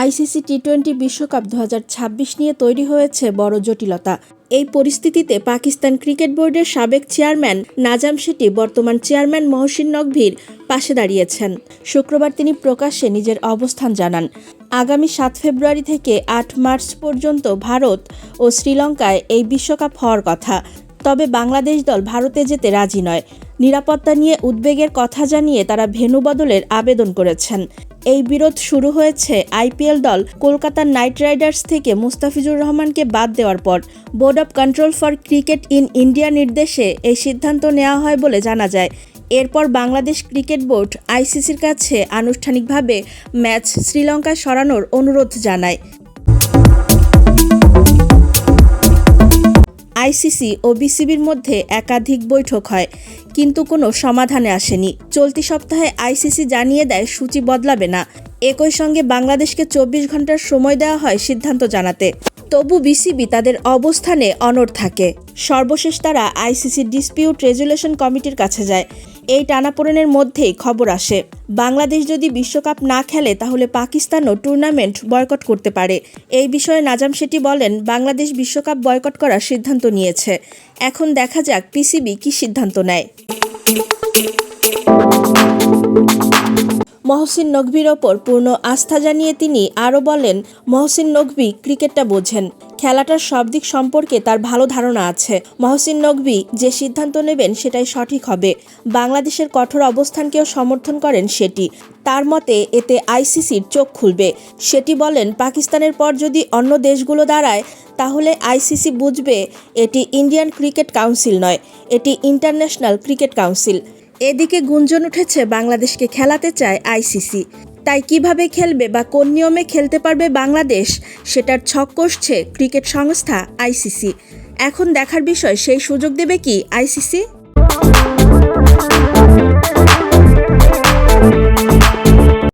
ICC টি-20 বিশ্বকাপ 2026 নিয়ে তৈরি হয়েছে বড় জটিলতা। এই পরিস্থিতিতে পাকিস্তান ক্রিকেট বোর্ডের সাবেক চেয়ারম্যান নাজাম শেঠি বর্তমান চেয়ারম্যান মহসিন নকভির পাশে দাঁড়িয়েছেন। শুক্রবার তিনি প্রকাশ্যে নিজের অবস্থান জানান। আগামী 7 ফেব্রুয়ারি থেকে 8 মার্চ পর্যন্ত ভারত ও শ্রীলঙ্কায় এই বিশ্বকাপ হওয়ার কথা। তবে বাংলাদেশ দল ভারতে যেতে রাজি নয়। নিরাপত্তা নিয়ে উদ্বেগের কথা জানিয়ে তারা ভেন্যু বদলের আবেদন করেছেন। এই বিরোধ শুরু হয়েছে আইপিএল দল কলকাতা নাইট রাইডার্স থেকে মুস্তাফিজুর রহমানকে বাদ দেওয়ার পর। Board of control for cricket in India নির্দেশে এই সিদ্ধান্ত নেওয়া হয় বলে জানা যায়। এরপর বাংলাদেশ ক্রিকেট বোর্ড আইসিসির কাছে আনুষ্ঠানিকভাবে ম্যাচ শ্রীলঙ্কায় সরানোর অনুরোধ জানায়। আইসিসি ও বিসিবির মধ্যে একাধিক বৈঠক হয়, কিন্তু কোনো সমাধানে আসেনি। চলতি সপ্তাহে আইসিসি জানিয়ে দেয় সূচি বদলাবে না। একই সঙ্গে বাংলাদেশকে 24 ঘন্টার সময় দেওয়া হয় সিদ্ধান্ত জানাতে। তবু বিসিবি তাদের অবস্থানে অনড় থাকে। সর্বশেষ তারা আইসিসি ডিসপিউট রেজুলেশন কমিটির কাছে যায়। এই টানাপোড়েনের মধ্যেই খবর আসে, বাংলাদেশ যদি বিশ্বকাপ না খেলে তাহলে পাকিস্তানও টুর্নামেন্ট বয়কট করতে পারে। এই বিষয়ে নাজাম শেঠি বলেন, বাংলাদেশ বিশ্বকাপ বয়কট করার সিদ্ধান্ত নিয়েছে। এখন দেখা যাক পিসিবি কী সিদ্ধান্ত নেয়। মহসিন নকভির ওপর পূর্ণ আস্থা জানিয়ে তিনি আরও বলেন, মহসিন নকভি ক্রিকেটটা বোঝেন, খেলাটার সব দিক সম্পর্কে তার ভালো ধারণা আছে। মহসিন নকভি যে সিদ্ধান্ত নেবেন সেটাই সঠিক হবে। বাংলাদেশের কঠোর অবস্থানকেও সমর্থন করেন শেঠি। তার মতে এতে আইসিসির চোখ খুলবে। শেঠি বলেন, পাকিস্তানের পর যদি অন্য দেশগুলো দাঁড়ায় তাহলে আইসিসি বুঝবে এটি ইন্ডিয়ান ক্রিকেট কাউন্সিল নয়, এটি ইন্টারন্যাশনাল ক্রিকেট কাউন্সিল। এদিকে গুঞ্জন উঠেছে বাংলাদেশকে খেলাতে চায় আইসিসি। তাই কিভাবে খেলবে বা কোন নিয়মে খেলতে পারবে বাংলাদেশ, সেটার ছক কষছে ক্রিকেট সংস্থা আইসিসি। এখন দেখার বিষয়, সেই সুযোগ দেবে কি আইসিসি।